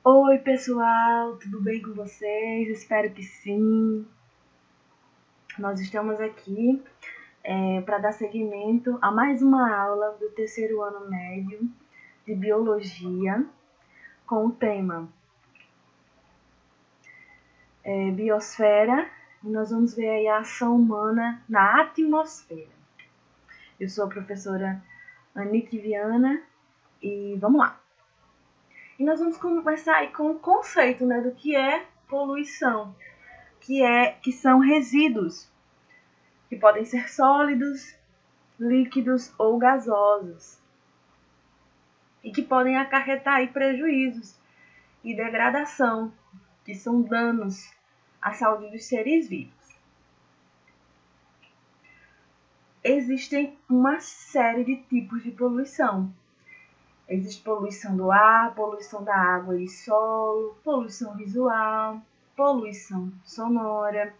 Oi pessoal, tudo bem com vocês? Espero que sim. Nós estamos aqui para dar seguimento a mais uma aula do terceiro ano médio de Biologia com o tema Biosfera, e nós vamos ver aí a ação humana na atmosfera. Eu sou a professora Anique Viana e vamos lá. E nós vamos começar aí com o conceito, né, do que é poluição, que são resíduos que podem ser sólidos, líquidos ou gasosos, e que podem acarretar aí prejuízos e degradação, que são danos à saúde dos seres vivos. Existem uma série de tipos de poluição. Existe poluição do ar, poluição da água e solo, poluição visual, poluição sonora.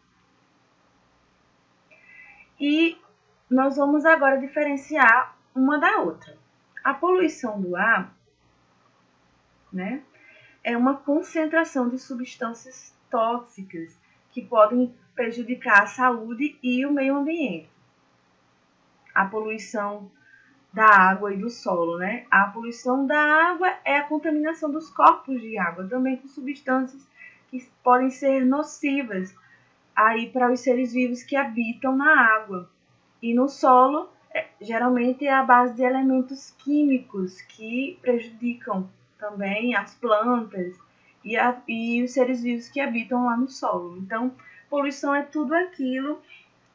E nós vamos agora diferenciar uma da outra. A poluição do ar, né, é uma concentração de substâncias tóxicas que podem prejudicar a saúde e o meio ambiente. A poluição da água e do solo, né? A poluição da água é a contaminação dos corpos de água, também com substâncias que podem ser nocivas aí para os seres vivos que habitam na água. E no solo, geralmente é a base de elementos químicos que prejudicam também as plantas e os seres vivos que habitam lá no solo. Então, poluição é tudo aquilo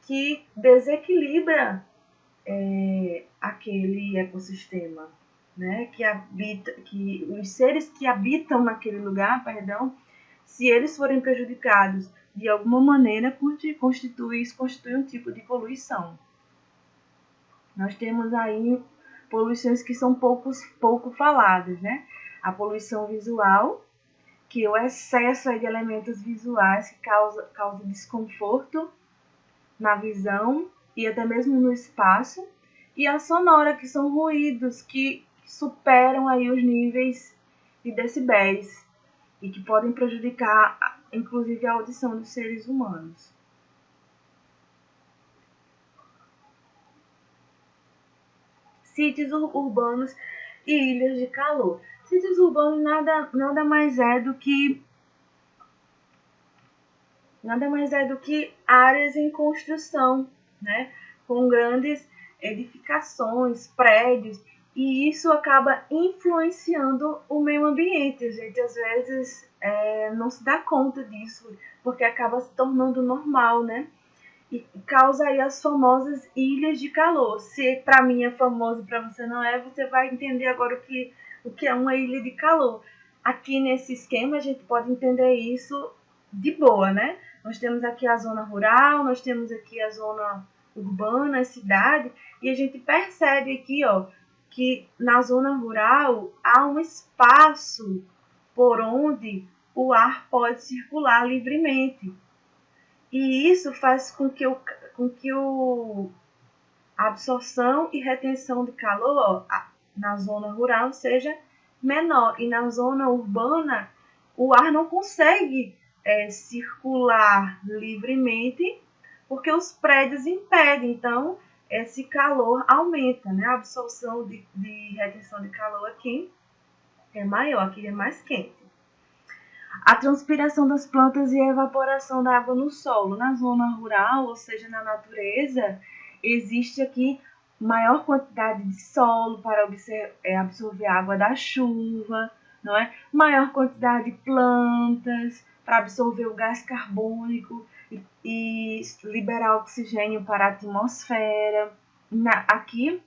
que desequilibra aquele ecossistema, né? Que os seres que habitam naquele lugar, se eles forem prejudicados de alguma maneira, isso constitui um tipo de poluição. Nós temos aí poluições que são pouco faladas, né? A poluição visual, que é o excesso de elementos visuais que causa desconforto na visão e até mesmo no espaço. E a sonora, que são ruídos que superam aí os níveis de decibéis e que podem prejudicar, inclusive, a audição dos seres humanos. Sítios urbanos e ilhas de calor. Sítios urbanos nada mais é do que áreas em construção, né? Com grandes edificações, prédios, e isso acaba influenciando o meio ambiente. A gente às vezes não se dá conta disso, porque acaba se tornando normal, né? E causa aí as famosas ilhas de calor. Se para mim é famoso e para você não é, você vai entender agora o que é uma ilha de calor. Aqui nesse esquema a gente pode entender isso de boa, né? Nós temos aqui a zona rural, nós temos aqui a zona urbana, a cidade, e a gente percebe aqui, ó, que na zona rural há um espaço por onde o ar pode circular livremente. E isso faz com que a absorção e retenção de calor na zona rural seja menor. E na zona urbana, o ar não consegue circular livremente porque os prédios impedem. Então, esse calor aumenta, né? A absorção de retenção de calor aqui é maior, aqui é mais quente. A transpiração das plantas e a evaporação da água no solo. Na zona rural, ou seja, na natureza, existe aqui maior quantidade de solo para absorver a água da chuva, não é? Maior quantidade de plantas para absorver o gás carbônico e liberar oxigênio para a atmosfera. Aqui,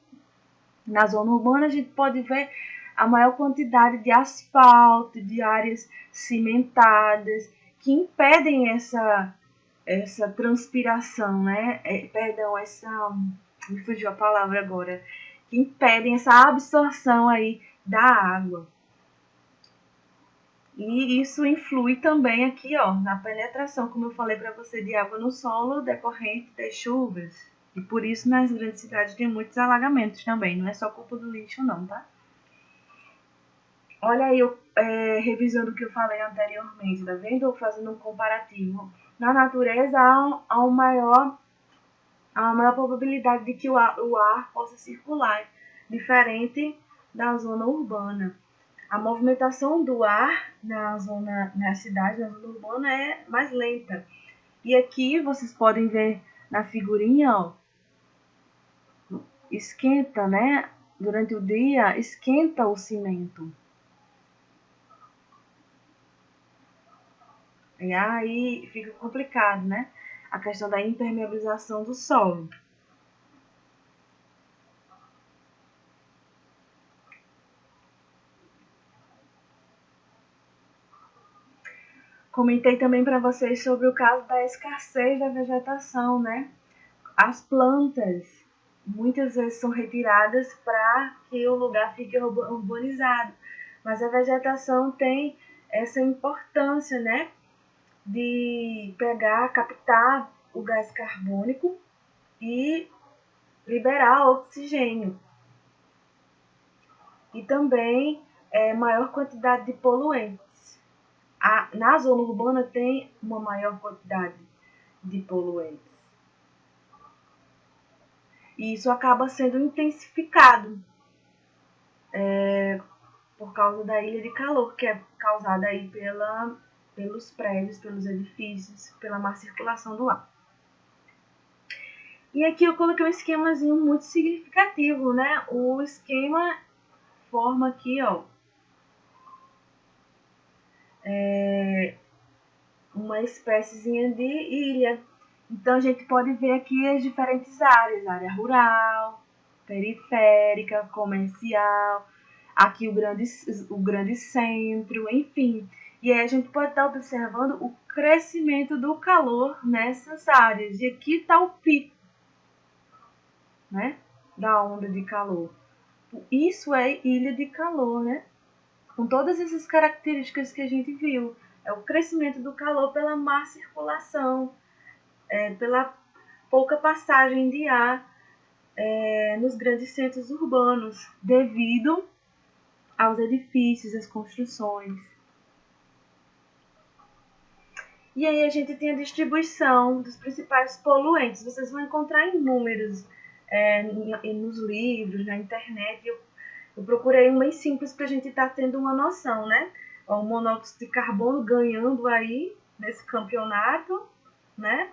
na zona urbana, a gente pode ver a maior quantidade de asfalto, de áreas cimentadas, que impedem essa transpiração, né? Me fugiu a palavra agora. Que impedem essa absorção aí da água. E isso influi também aqui, ó, na penetração, como eu falei para você, de água no solo decorrente das chuvas. E por isso nas grandes cidades tem muitos alagamentos também. Não é só culpa do lixo não, tá? Olha aí, eu, revisando o que eu falei anteriormente, tá vendo? Fazendo um comparativo. Na natureza há uma maior probabilidade de que o ar possa circular, diferente da zona urbana. A movimentação do ar na cidade, na zona urbana, é mais lenta. E aqui vocês podem ver na figurinha, ó, esquenta, né? Durante o dia, esquenta o cimento. E aí fica complicado, né? A questão da impermeabilização do solo. Comentei também para vocês sobre o caso da escassez da vegetação, né? As plantas muitas vezes são retiradas para que o lugar fique urbanizado, mas a vegetação tem essa importância, né? De pegar, captar o gás carbônico e liberar oxigênio. E também maior quantidade de poluentes. Na zona urbana tem uma maior quantidade de poluentes. E isso acaba sendo intensificado por causa da ilha de calor, que é causada aí pelos prédios, pelos edifícios, pela má circulação do ar. E aqui eu coloquei um esquemazinho muito significativo, né? O esquema forma aqui, ó, uma espéciezinha de ilha. Então a gente pode ver aqui as diferentes áreas, área rural, periférica, comercial, aqui o grande centro, enfim. E aí a gente pode estar observando o crescimento do calor nessas áreas. E aqui está o pico, né, da onda de calor. Isso é ilha de calor, né? Com todas essas características que a gente viu. É o crescimento do calor pela má circulação, pela pouca passagem de ar nos grandes centros urbanos, devido aos edifícios, às construções. E aí a gente tem a distribuição dos principais poluentes. Vocês vão encontrar inúmeros nos livros, na internet. Eu procurei um bem simples para a gente estar tendo uma noção, né? O monóxido de carbono ganhando aí nesse campeonato, né?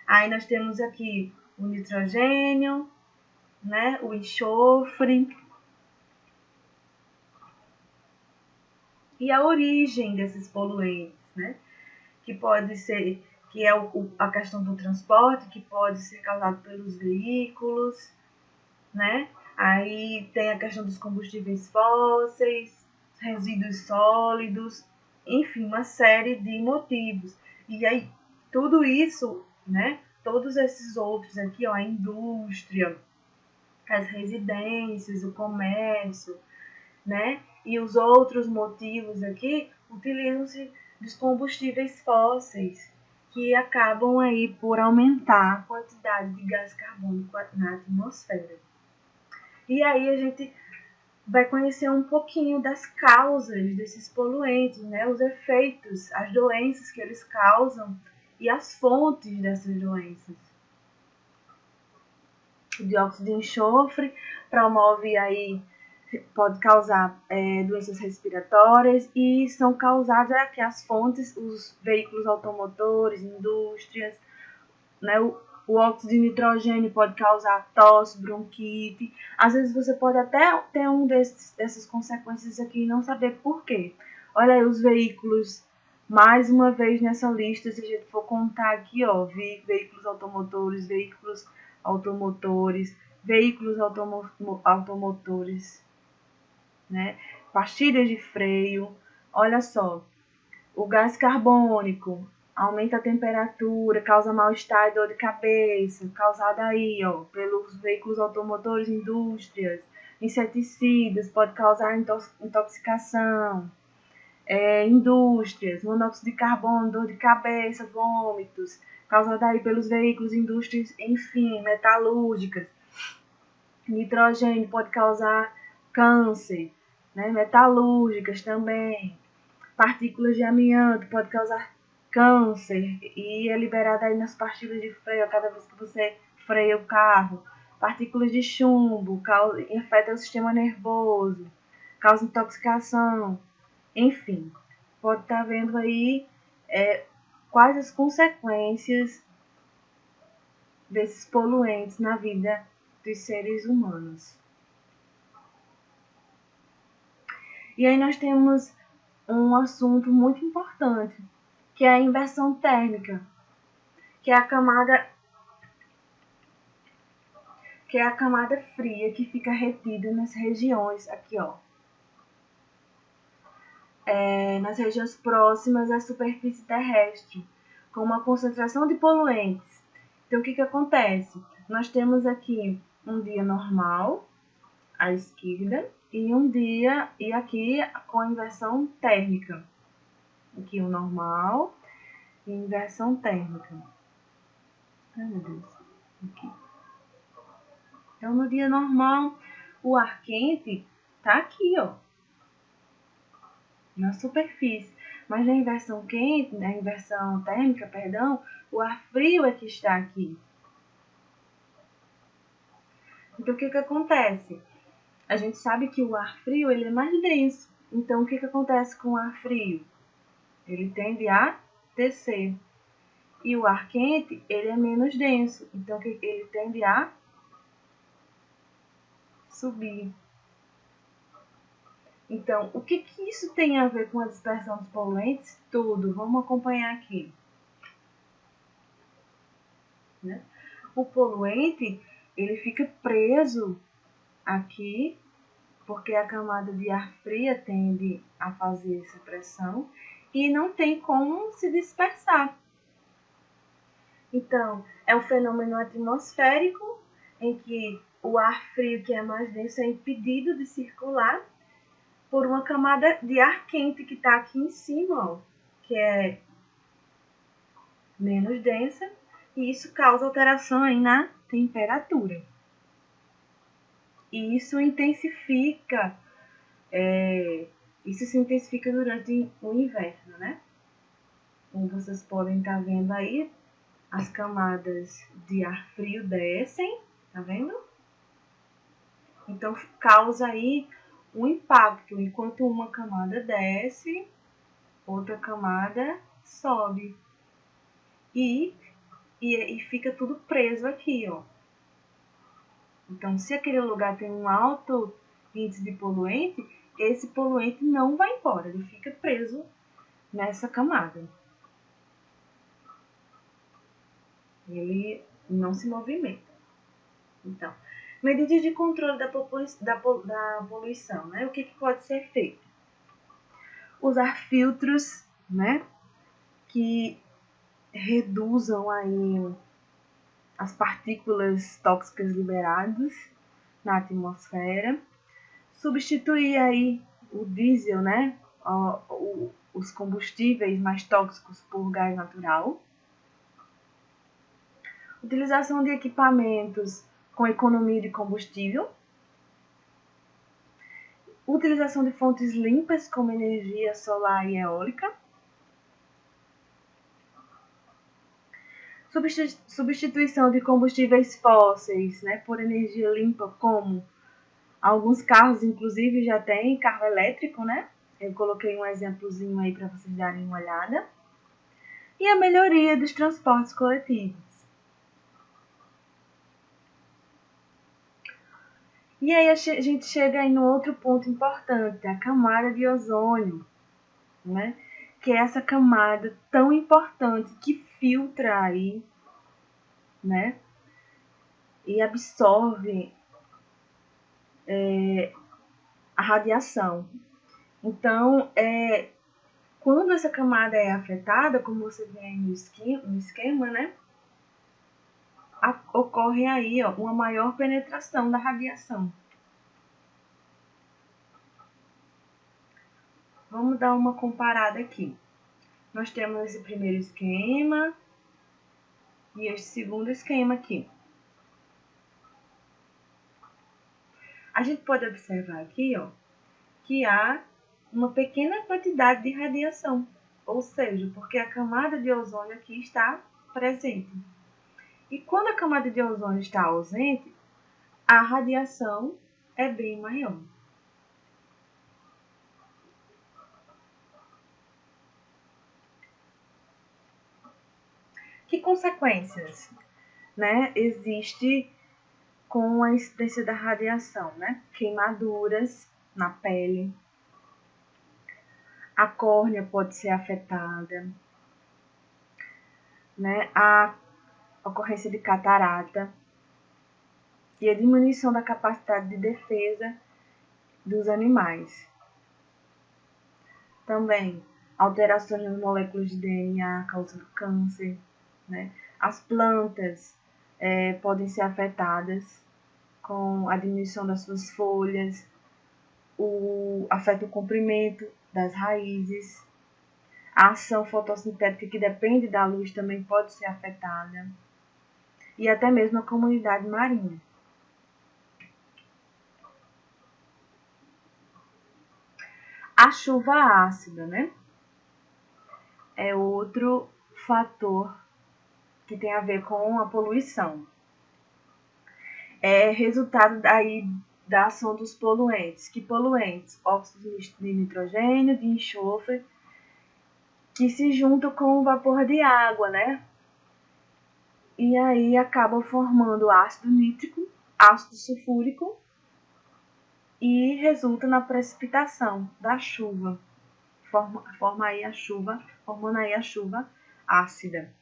Aí nós temos aqui o nitrogênio, né? O enxofre. E a origem desses poluentes, né? Que pode ser, que é a questão do transporte, que pode ser causado pelos veículos, né? Aí tem a questão dos combustíveis fósseis, resíduos sólidos, enfim, uma série de motivos. E aí, tudo isso, né? Todos esses outros aqui, ó, a indústria, as residências, o comércio, né? E os outros motivos aqui utilizam-se dos combustíveis fósseis, que acabam aí por aumentar a quantidade de gás carbônico na atmosfera. E aí a gente vai conhecer um pouquinho das causas desses poluentes, né? Os efeitos, as doenças que eles causam e as fontes dessas doenças. O dióxido de enxofre promove aí, pode causar doenças respiratórias e são causadas aqui as fontes, os veículos automotores, indústrias, né? O óxido de nitrogênio pode causar tosse, bronquite. Às vezes você pode até ter dessas consequências aqui e não saber por quê. Olha aí os veículos, mais uma vez nessa lista, se a gente for contar aqui, ó, veículos automotores, né? Pastilhas de freio. Olha só, o gás carbônico aumenta a temperatura, causa mal-estar e dor de cabeça, causada aí, ó, pelos veículos automotores, indústrias, inseticidas, pode causar intoxicação, indústrias, monóxido de carbono, dor de cabeça, vômitos, causada aí pelos veículos, indústrias, enfim, metalúrgicas. Nitrogênio pode causar câncer, né? Metalúrgicas também. Partículas de amianto pode causar câncer e é liberada aí nas pastilhas de freio a cada vez que você freia o carro. Partículas de chumbo afetam o sistema nervoso, causa intoxicação, enfim. Pode estar vendo aí quais as consequências desses poluentes na vida dos seres humanos. E aí nós temos um assunto muito importante, que é a inversão térmica, que é a camada fria que fica retida nas regiões aqui, ó. Nas regiões próximas à superfície terrestre, com uma concentração de poluentes. Então, o que acontece? Nós temos aqui um dia normal, à esquerda, e aqui com a inversão térmica. Aqui o normal e inversão térmica. Ai, meu Deus. Aqui. Então, no dia normal, o ar quente tá aqui, ó, na superfície. Mas na inversão térmica, o ar frio é que está aqui. Então, o que acontece? A gente sabe que o ar frio ele é mais denso. Então, o que acontece com o ar frio? Ele tende a descer. E o ar quente, ele é menos denso. Então, ele tende a subir. Então, o que isso tem a ver com a dispersão dos poluentes? Tudo. Vamos acompanhar aqui. Né? O poluente, ele fica preso aqui, porque a camada de ar fria tende a fazer essa pressão e não tem como se dispersar. Então, é um fenômeno atmosférico em que o ar frio, que é mais denso, é impedido de circular por uma camada de ar quente que está aqui em cima, ó, que é menos densa, e isso causa alteração aí na temperatura. E isso se intensifica durante o inverno, né? Como vocês podem estar vendo aí, as camadas de ar frio descem, tá vendo? Então causa aí um impacto, enquanto uma camada desce, outra camada sobe. E fica tudo preso aqui, ó. Então, se aquele lugar tem um alto índice de poluente, esse poluente não vai embora, ele fica preso nessa camada. Ele não se movimenta. Então, medidas de controle da poluição, né? O que pode ser feito? Usar filtros, né? Que reduzam aí as partículas tóxicas liberadas na atmosfera. Substituir aí o diesel, né? Os combustíveis mais tóxicos por gás natural. Utilização de equipamentos com economia de combustível. Utilização de fontes limpas como energia solar e eólica. Substituição de combustíveis fósseis, né, por energia limpa, como alguns carros, inclusive, já tem carro elétrico, né? Eu coloquei um exemplozinho aí para vocês darem uma olhada. E a melhoria dos transportes coletivos. E aí a gente chega aí no outro ponto importante, a camada de ozônio, né? Que é essa camada tão importante que filtra aí, né? E absorve a radiação. Então, quando essa camada é afetada, como você vê aí no esquema, né? Ocorre aí, ó, uma maior penetração da radiação. Vamos dar uma comparada aqui. Nós temos esse primeiro esquema e esse segundo esquema aqui. A gente pode observar aqui, ó, que há uma pequena quantidade de radiação, ou seja, porque a camada de ozônio aqui está presente. E quando a camada de ozônio está ausente, a radiação é bem maior. Que consequências, né, existe com a incidência da radiação, né? Queimaduras na pele, a córnea pode ser afetada, né? A ocorrência de catarata e a diminuição da capacidade de defesa dos animais. Também alterações nas moléculas de DNA causando câncer, né? As plantas podem ser afetadas com a diminuição das suas folhas, afeta o comprimento das raízes, a ação fotossintética que depende da luz também pode ser afetada, e até mesmo a comunidade marinha. A chuva ácida, né? É outro fator que tem a ver com a poluição. É resultado daí da ação dos poluentes. Que poluentes? Óxidos de nitrogênio, de enxofre, que se juntam com o vapor de água, né? E aí acabam formando ácido nítrico, ácido sulfúrico e resulta na precipitação da chuva. Formando aí a chuva ácida.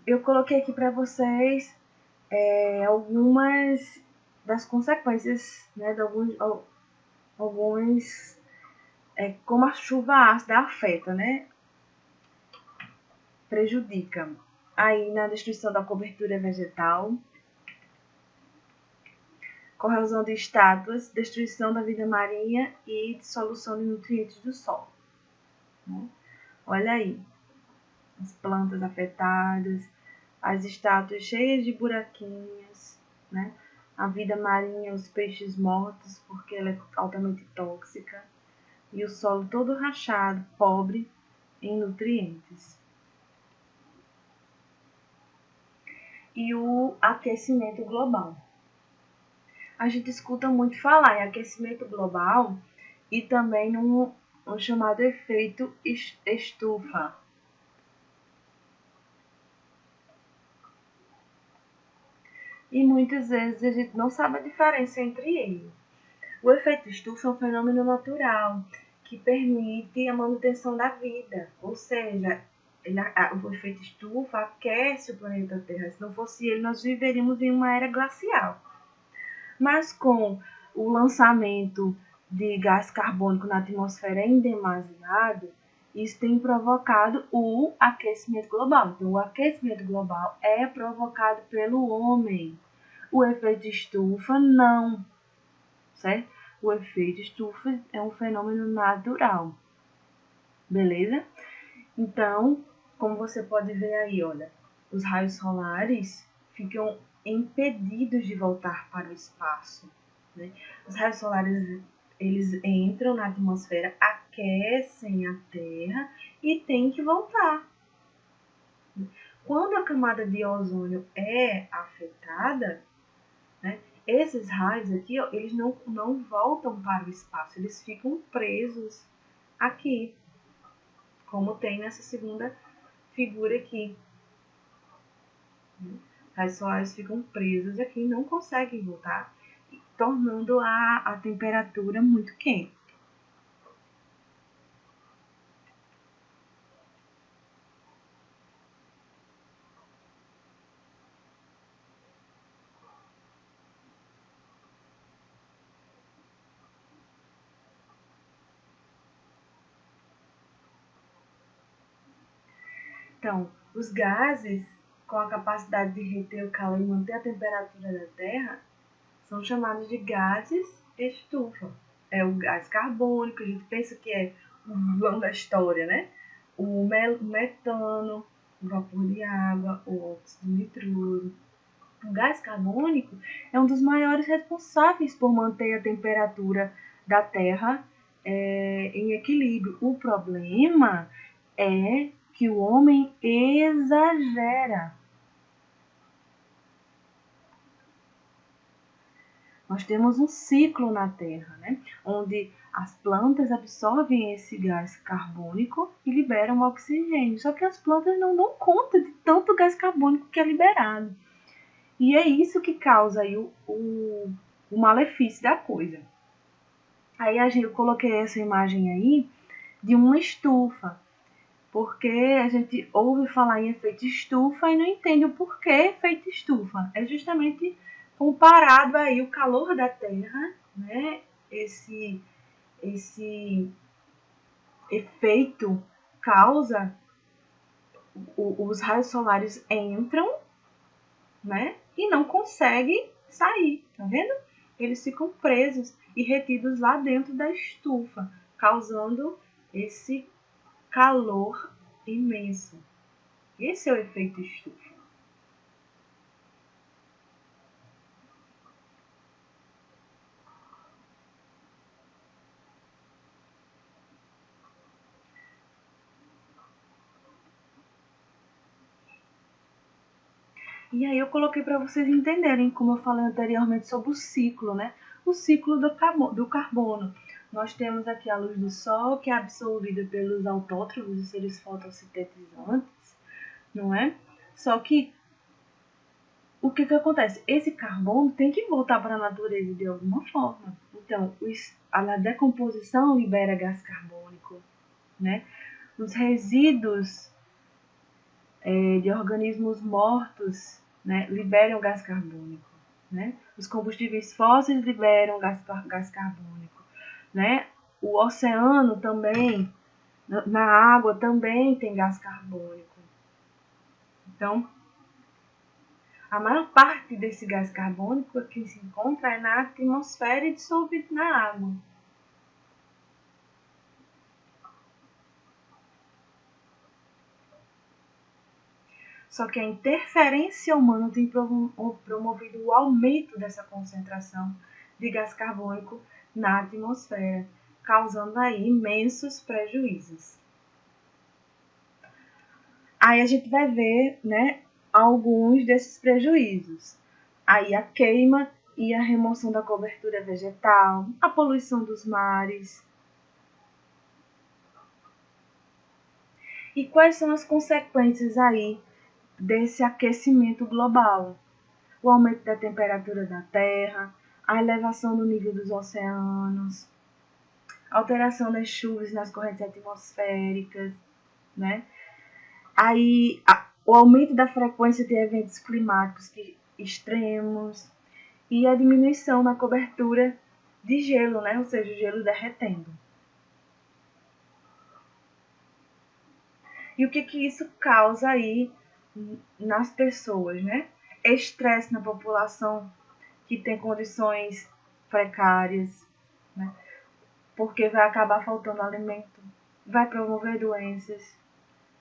Eu coloquei aqui para vocês algumas das consequências, né, de alguns como a chuva ácida afeta, né, prejudica aí na destruição da cobertura vegetal, corrosão de estátuas, destruição da vida marinha e dissolução de nutrientes do solo, né? Olha aí, as plantas afetadas, as estátuas cheias de buraquinhos, né? A vida marinha, os peixes mortos, porque ela é altamente tóxica, e o solo todo rachado, pobre em nutrientes. E o aquecimento global. A gente escuta muito falar em aquecimento global e também no chamado efeito estufa. E muitas vezes a gente não sabe a diferença entre eles. O efeito estufa é um fenômeno natural que permite a manutenção da vida, ou seja, o efeito estufa aquece o planeta Terra. Se não fosse ele, nós viveríamos em uma era glacial. Mas com o lançamento de gás carbônico na atmosfera indemasiado, isso tem provocado o aquecimento global. Então, o aquecimento global é provocado pelo homem. O efeito estufa, não, certo? O efeito estufa é um fenômeno natural, beleza? Então, como você pode ver aí, olha, os raios solares ficam impedidos de voltar para o espaço, né? Os raios solares, eles entram na atmosfera, aquecem a Terra e tem que voltar. Quando a camada de ozônio é afetada, né, esses raios aqui, ó, eles não voltam para o espaço, eles ficam presos aqui, como tem nessa segunda figura aqui. Os raios solares ficam presos aqui e não conseguem voltar, tornando a temperatura muito quente. Então, os gases com a capacidade de reter o calor e manter a temperatura da Terra são chamados de gases estufa. é o gás carbônico, a gente pensa que é o vilão da história, né? O metano, o vapor de água, o óxido nitroso. O gás carbônico é um dos maiores responsáveis por manter a temperatura da Terra em equilíbrio. O problema é que o homem exagera. Nós temos um ciclo na Terra, né? Onde as plantas absorvem esse gás carbônico e liberam oxigênio. Só que as plantas não dão conta de tanto gás carbônico que é liberado. E é isso que causa aí o malefício da coisa. Aí eu coloquei essa imagem aí de uma estufa, porque a gente ouve falar em efeito estufa e não entende o porquê efeito estufa. É justamente comparado aí o calor da Terra, né? Esse efeito causa os raios solares entram, né? E não conseguem sair, tá vendo? Eles ficam presos e retidos lá dentro da estufa, causando esse calor imenso. Esse é o efeito estufa. E aí eu coloquei para vocês entenderem, como eu falei anteriormente, sobre o ciclo, né? O ciclo do carbono. Nós temos aqui a luz do sol, que é absorvida pelos autótrofos, os seres fotossintetizantes, não é? Só que o que acontece? Esse carbono tem que voltar para a natureza de alguma forma. Então, a decomposição libera gás carbônico, né? Os resíduos de organismos mortos, né, liberam gás carbônico. Né? Os combustíveis fósseis liberam gás carbônico. Né? O oceano também, na água também tem gás carbônico. Então, a maior parte desse gás carbônico que se encontra é na atmosfera e dissolvido na água. Só que a interferência humana tem promovido o aumento dessa concentração de gás carbônico na atmosfera, causando aí imensos prejuízos. Aí a gente vai ver, né, alguns desses prejuízos. Aí a queima e a remoção da cobertura vegetal, a poluição dos mares. E quais são as consequências aí desse aquecimento global? O aumento da temperatura da Terra, a elevação do nível dos oceanos, alteração das chuvas nas correntes atmosféricas, né? Aí, o aumento da frequência de eventos climáticos extremos e a diminuição na cobertura de gelo, né? Ou seja, o gelo derretendo. E o que isso causa aí nas pessoas, né? Estresse na população que tem condições precárias, né? Porque vai acabar faltando alimento, vai promover doenças,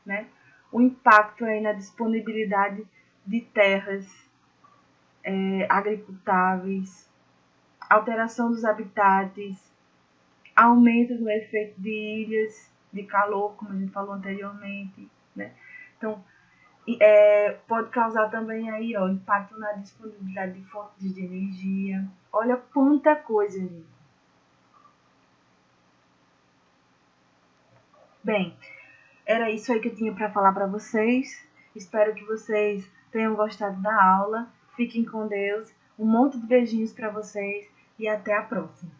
né? O impacto aí na disponibilidade de terras agricultáveis, alteração dos habitats, aumento do efeito de ilhas de calor, como a gente falou anteriormente, né? Então, pode causar também aí, ó, impacto na disponibilidade de fontes de energia. Olha quanta coisa, gente. Bem, era isso aí que eu tinha para falar para vocês. Espero que vocês tenham gostado da aula. Fiquem com Deus. Um monte de beijinhos para vocês e até a próxima.